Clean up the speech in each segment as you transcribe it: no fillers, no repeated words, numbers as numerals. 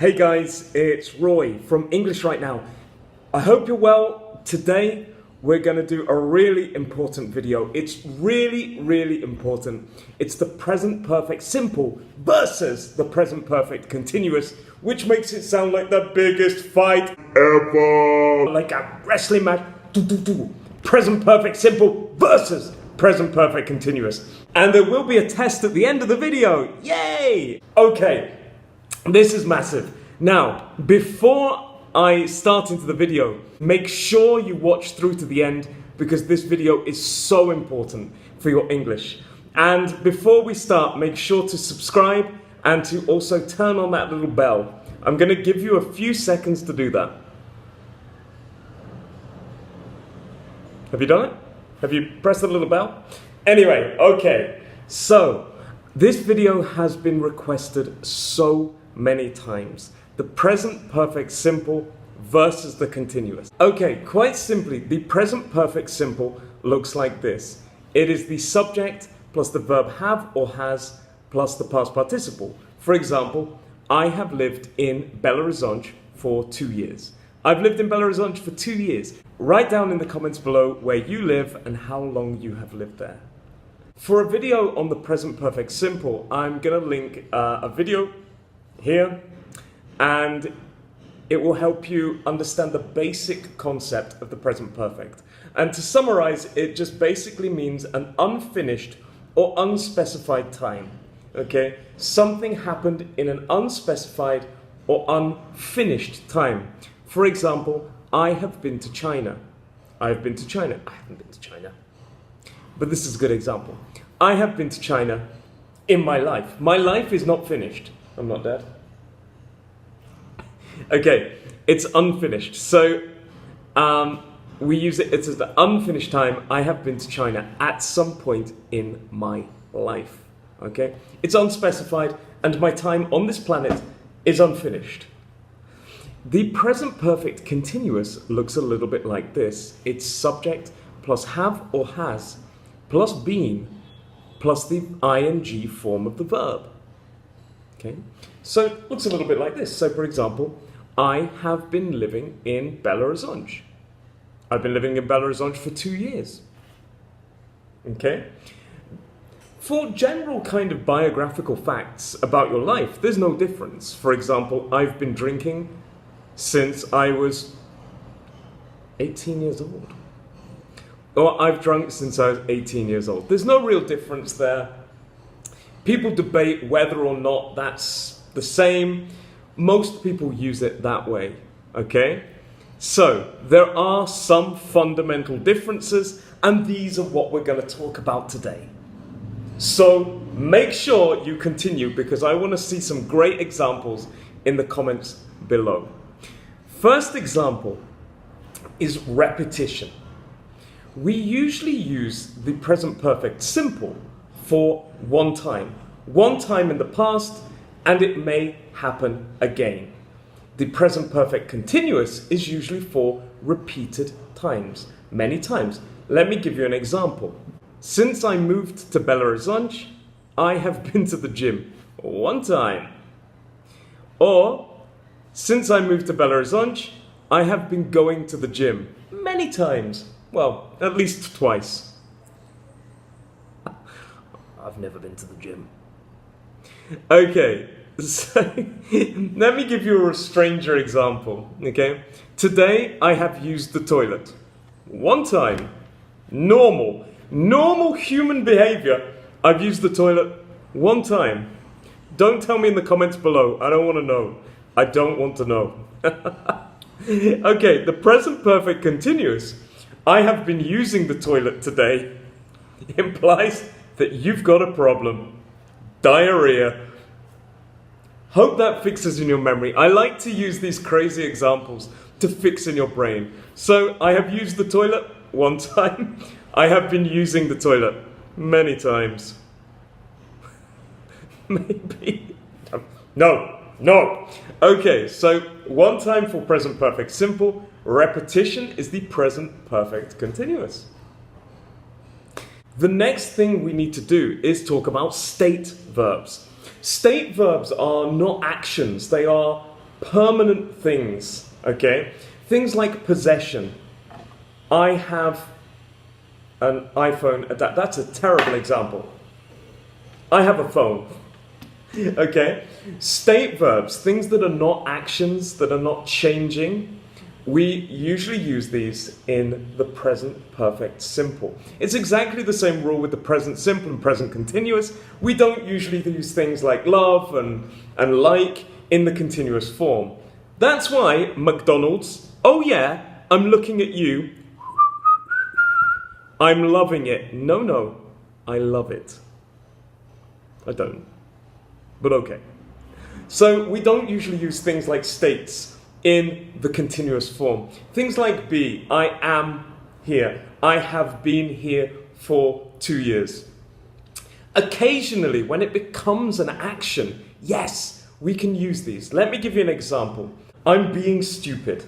Hey guys, it's Roy from English Right Now. I hope you're well. Today we're going to do a really important video. It's really important. It's the present perfect simple versus the present perfect continuous, which makes it sound like the biggest fight ever. Like a wrestling match. Present perfect simple versus present perfect continuous. And there will be a test at the end of the video. Yay! Okay. This is massive. Now, before I start into the video, make sure you watch through to the end because this video is so important for your English. And before we start, make sure to subscribe and to also turn on that little bell. I'm going to give you a few seconds to do that. Have you done it? Have you pressed the little bell? Anyway, okay. So, this video has been requested so many times. The present perfect simple versus the continuous. Okay, quite simply, the present perfect simple looks like this. It is the subject plus the verb have or has plus the past participle. For example, I have lived in Belo Horizonte for 2 years. I've lived in Belo Horizonte for 2 years. Write down in the comments below where you live and how long you have lived there. For a video on the present perfect simple, I'm going to link a video here, and it will help you understand the basic concept of the present perfect. And to summarize, it just basically means an unfinished or unspecified time. Okay? Something happened in an unspecified or unfinished time. For example, I have been to China. I have been to China. I haven't been to China. But this is a good example. I have been to China in my life. My life is not finished. I'm not dead. Okay, it's unfinished. So we use it, it's the unfinished time. I have been to China at some point in my life. Okay, it's unspecified and my time on this planet is unfinished. The present perfect continuous looks a little bit like this. It's subject plus have or has plus been plus the ing form of the verb. Okay, so it looks a little bit like this. So for example, I have been living in Belo Horizonte. I've been living in Belo Horizonte for 2 years. Okay? For general kind of biographical facts about your life, there's no difference. For example, I've been drinking since I was 18 years old. Or I've drunk since I was 18 years old. There's no real difference there. People debate whether or not that's the same. Most people use it that way, okay? So, there are some fundamental differences, and these are what we're going to talk about today. So, make sure you continue, because I want to see some great examples in the comments below. First example is repetition. We usually use the present perfect simple for one time in the past, and it may happen again. The present perfect continuous is usually for repeated times, many times. Let me give you an example. Since I moved to Belo Horizonte, I have been to the gym 1 time. Or, since I moved to Belo Horizonte, I have been going to the gym many times. Well, at least twice. I've never been to the gym. Okay, so let me give you a stranger example, okay? Today I have used the toilet 1 time. Normal human behavior. I've used the toilet 1 time. Don't tell me in the comments below. I don't want to know. I don't want to know. Okay, the present perfect continuous. I have been using the toilet today implies that you've got a problem. Diarrhea. Hope that fixes in your memory. I like to use these crazy examples to fix in your brain. So I have used the toilet 1 time. I have been using the toilet many times. Maybe. No. Okay, so 1 time for present perfect simple. Repetition is the present perfect continuous. The next thing we need to do is talk about state verbs. State verbs are not actions, they are permanent things, okay? Things like possession. I have an iPhone. That's a terrible example. I have a phone. Okay? State verbs, things that are not actions, that are not changing. We usually use these in the present perfect simple. It's exactly the same rule with the present simple and present continuous. We don't usually use things like love and like in the continuous form. That's why McDonald's, oh yeah, I'm looking at you. I'm loving it. No, I love it. I don't. But okay. So we don't usually use things like states in the continuous form. Things like be, I am here. I have been here for 2 years. Occasionally, when it becomes an action, yes, we can use these. Let me give you an example. I'm being stupid.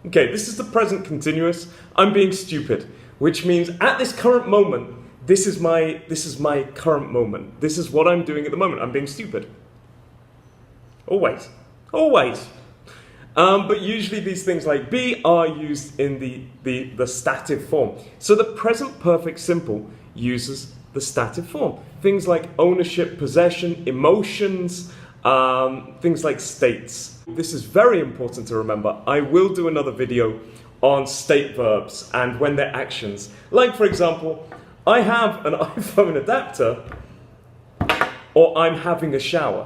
Okay, this is the present continuous. I'm being stupid, which means at this current moment, this is my current moment. This is what I'm doing at the moment. I'm being stupid. Always. But usually these things like be are used in the stative form. So the present perfect simple uses the stative form. Things like ownership, possession, emotions, things like states. This is very important to remember. I will do another video on state verbs and when they're actions. Like, for example, I have an iPhone adapter, or I'm having a shower.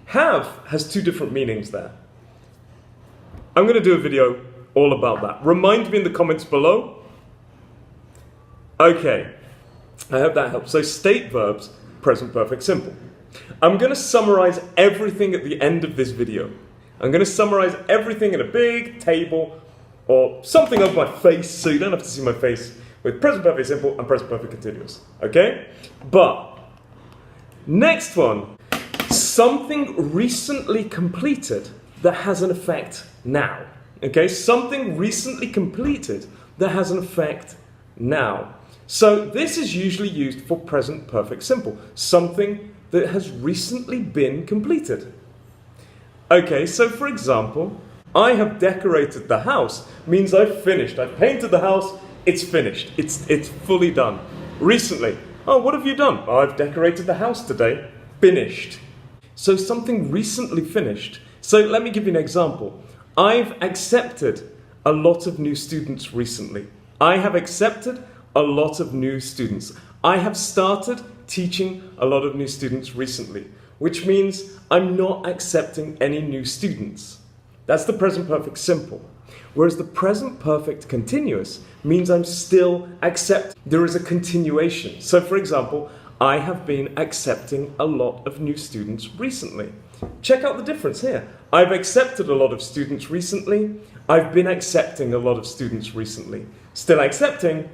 Have has two different meanings there. I'm going to do a video all about that. Remind me in the comments below. Okay, I hope that helps. So state verbs, present perfect simple. I'm going to summarize everything at the end of this video. I'm going to summarize everything in a big table or something over my face so you don't have to see my face with present perfect simple and present perfect continuous. Okay? But next one, something recently completed that has an effect now. Okay? Something recently completed that has an effect now. So this is usually used for present perfect simple. Something that has recently been completed. Okay, so for example, I have decorated the house means I've finished. I've painted the house, it's finished. It's fully done. Recently, oh, what have you done? Oh, I've decorated the house today. Finished. So something recently finished. So let me give you an example. I've accepted a lot of new students recently. I have accepted a lot of new students. I have started teaching a lot of new students recently, which means I'm not accepting any new students. That's the present perfect simple. Whereas the present perfect continuous means I'm still accepting. There is a continuation. So for example, I have been accepting a lot of new students recently. Check out the difference here. I've accepted a lot of students recently. I've been accepting a lot of students recently. Still accepting,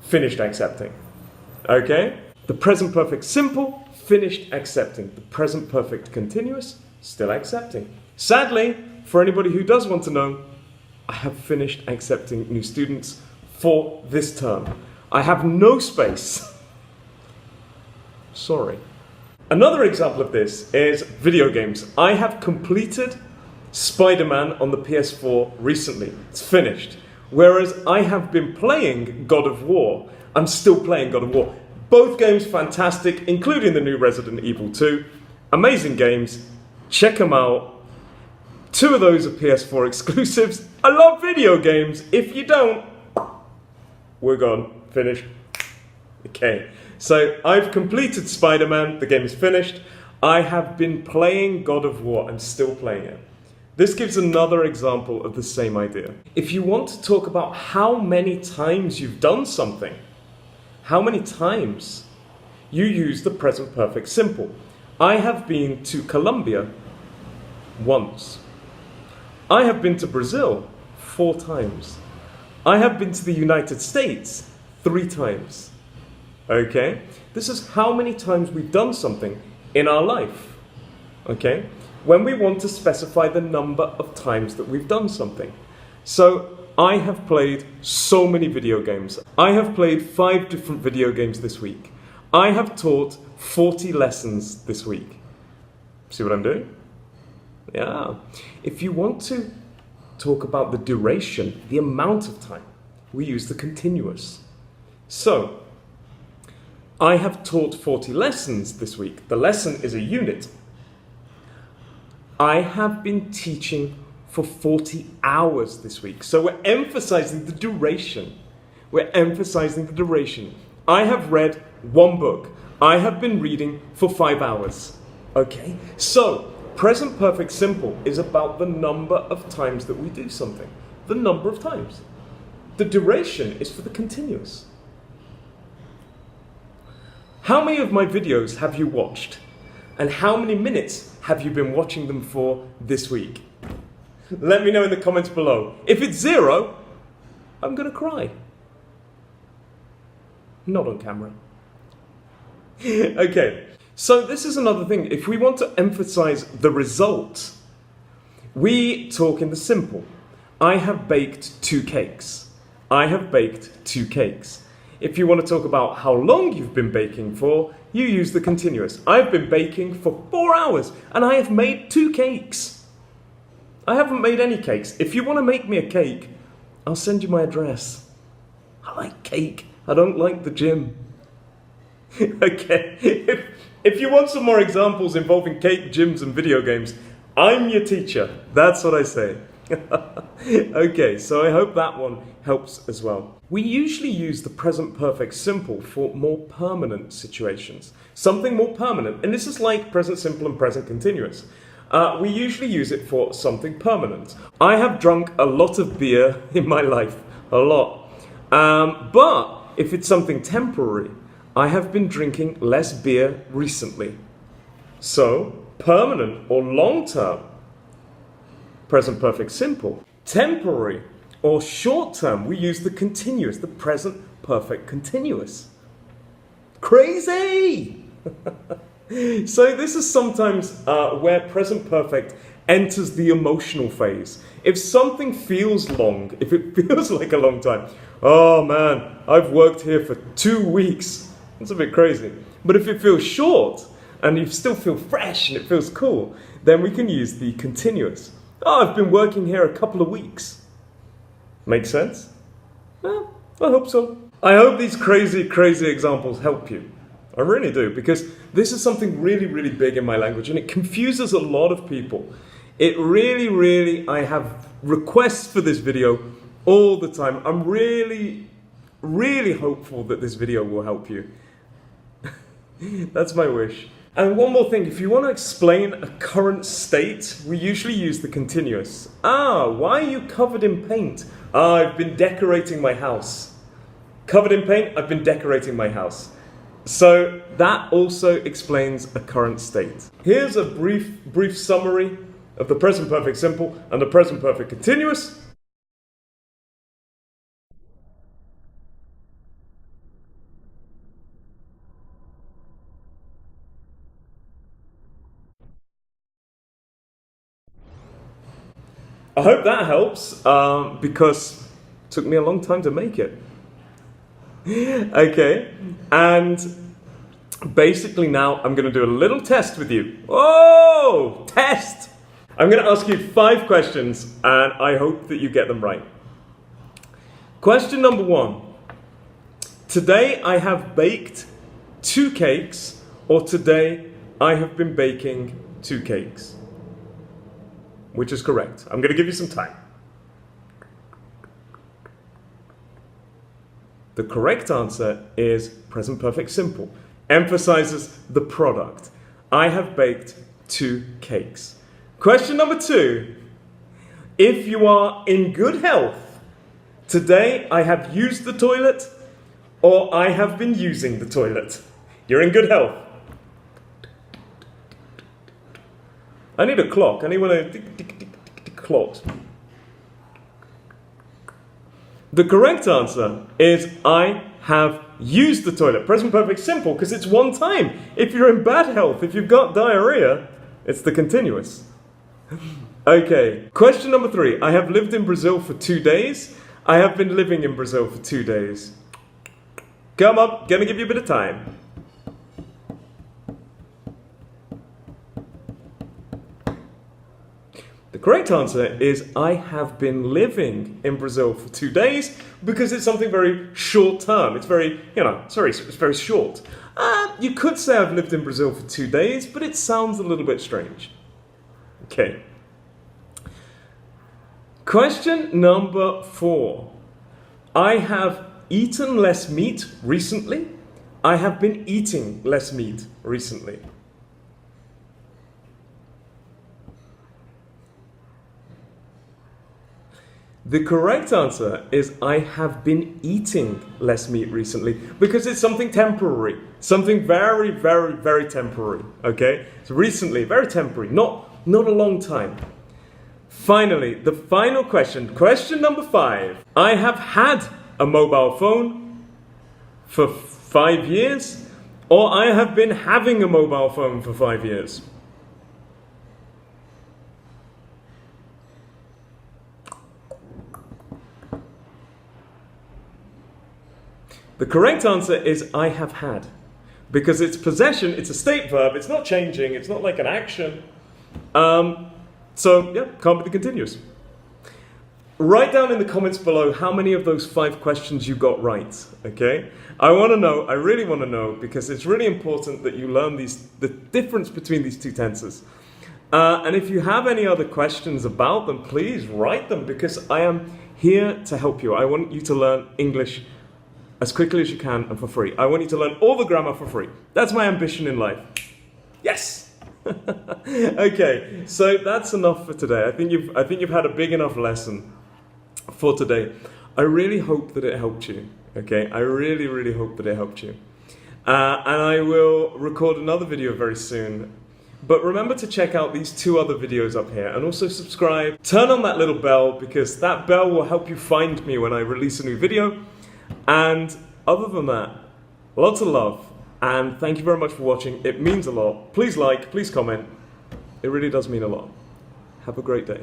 finished accepting. Okay? The present perfect simple, finished accepting. The present perfect continuous, still accepting. Sadly, for anybody who does want to know, I have finished accepting new students for this term. I have no space. Sorry. Another example of this is video games. I have completed Spider-Man on the PS4 recently. It's finished. Whereas I have been playing God of War. I'm still playing God of War. Both games fantastic, including the new Resident Evil 2. Amazing games. Check them out. 2 of those are PS4 exclusives. I love video games. If you don't, we're gone. Finished. Okay. So I've completed Spider-Man. The game is finished. I have been playing God of War. I'm still playing it. This gives another example of the same idea. If you want to talk about how many times you've done something, how many times, you use the present perfect simple. I have been to Colombia once. I have been to Brazil 4 times. I have been to the United States 3 times. Okay? This is how many times we've done something in our life. Okay? When we want to specify the number of times that we've done something. So, I have played so many video games. I have played 5 different video games this week. I have taught 40 lessons this week. See what I'm doing? Yeah. If you want to talk about the duration, the amount of time, we use the continuous. So, I have taught 40 lessons this week. The lesson is a unit. I have been teaching for 40 hours this week. So we're emphasizing the duration. We're emphasizing the duration. I have read one book. I have been reading for 5 hours. Okay? So, present perfect simple is about the number of times that we do something. The number of times. The duration is for the continuous. How many of my videos have you watched? And how many minutes have you been watching them for this week? Let me know in the comments below. If it's 0, I'm going to cry. Not on camera. Okay, so this is another thing. If we want to emphasize the result, we talk in the simple. I have baked 2 cakes. I have baked 2 cakes. If you want to talk about how long you've been baking for, you use the continuous. I've been baking for 4 hours and I have made 2 cakes. I haven't made any cakes. If you want to make me a cake, I'll send you my address. I like cake. I don't like the gym. Okay. If you want some more examples involving cake, gyms, and video games, I'm your teacher. That's what I say. Okay, so I hope that one helps as well. We usually use the present perfect simple for more permanent situations. Something more permanent. And this is like present simple and present continuous. We usually use it for something permanent. I have drunk a lot of beer in my life. A lot. But if it's something temporary, I have been drinking less beer recently. So, permanent or long-term, present perfect simple. Temporary or short-term, we use the continuous, the present perfect continuous. Crazy! So this is sometimes where present perfect enters the emotional phase. If something feels long, if it feels like a long time, oh man, I've worked here for 2 weeks. It's a bit crazy. But if it feels short and you still feel fresh and it feels cool, then we can use the continuous. Oh, I've been working here a couple of weeks. Make sense? Well, I hope so. I hope these crazy examples help you. I really do, because this is something really big in my language and it confuses a lot of people. It really, I have requests for this video all the time. I'm really hopeful that this video will help you. That's my wish. And one more thing, if you want to explain a current state, we usually use the continuous. Ah, why are you covered in paint? Ah, I've been decorating my house. Covered in paint, I've been decorating my house. So that also explains a current state. Here's a brief summary of the present perfect simple and the present perfect continuous. I hope that helps, because it took me a long time to make it. Okay, and basically now I'm going to do a little test with you. Oh, test! I'm going to ask you 5 questions and I hope that you get them right. Question number 1. Today I have baked 2 cakes, or today I have been baking 2 cakes. Which is correct? I'm going to give you some time. The correct answer is present perfect simple. Emphasizes the product. I have baked 2 cakes. Question number 2. If you are in good health, today I have used the toilet or I have been using the toilet. You're in good health. I need a clock. Anyone clocks? The correct answer is I have used the toilet. Present perfect simple because it's one time. If you're in bad health, if you've got diarrhea, it's the continuous. Okay, question number 3. I have lived in Brazil for 2 days. I have been living in Brazil for 2 days. Come on, gonna give you a bit of time. The correct answer is I have been living in Brazil for 2 days because it's something very short term. It's very, it's very short. You could say I've lived in Brazil for 2 days, but it sounds a little bit strange. Okay. Question number 4. I have eaten less meat recently. I have been eating less meat recently. The correct answer is I have been eating less meat recently because it's something temporary, something very, very, very temporary, okay? So recently, very temporary, not a long time. Finally, the final question number 5. I have had a mobile phone for 5 years, or I have been having a mobile phone for 5 years. The correct answer is I have had. Because it's possession, it's a state verb, it's not changing, it's not like an action. So, yeah, can't be the continuous. Write down in the comments below how many of those 5 questions you got right, okay? I want to know, I really want to know, because it's really important that you learn the difference between these 2 tenses. And if you have any other questions about them, please write them, because I am here to help you. I want you to learn English as quickly as you can and for free. I want you to learn all the grammar for free. That's my ambition in life. Yes! Okay, so that's enough for today. I think you've had a big enough lesson for today. I really hope that it helped you. Okay, I really, really hope that it helped you. And I will record another video very soon. But remember to check out these 2 other videos up here, and also subscribe. Turn on that little bell, because that bell will help you find me when I release a new video. And other than that, lots of love, and thank you very much for watching. It means a lot. Please like, please comment. It really does mean a lot. Have a great day.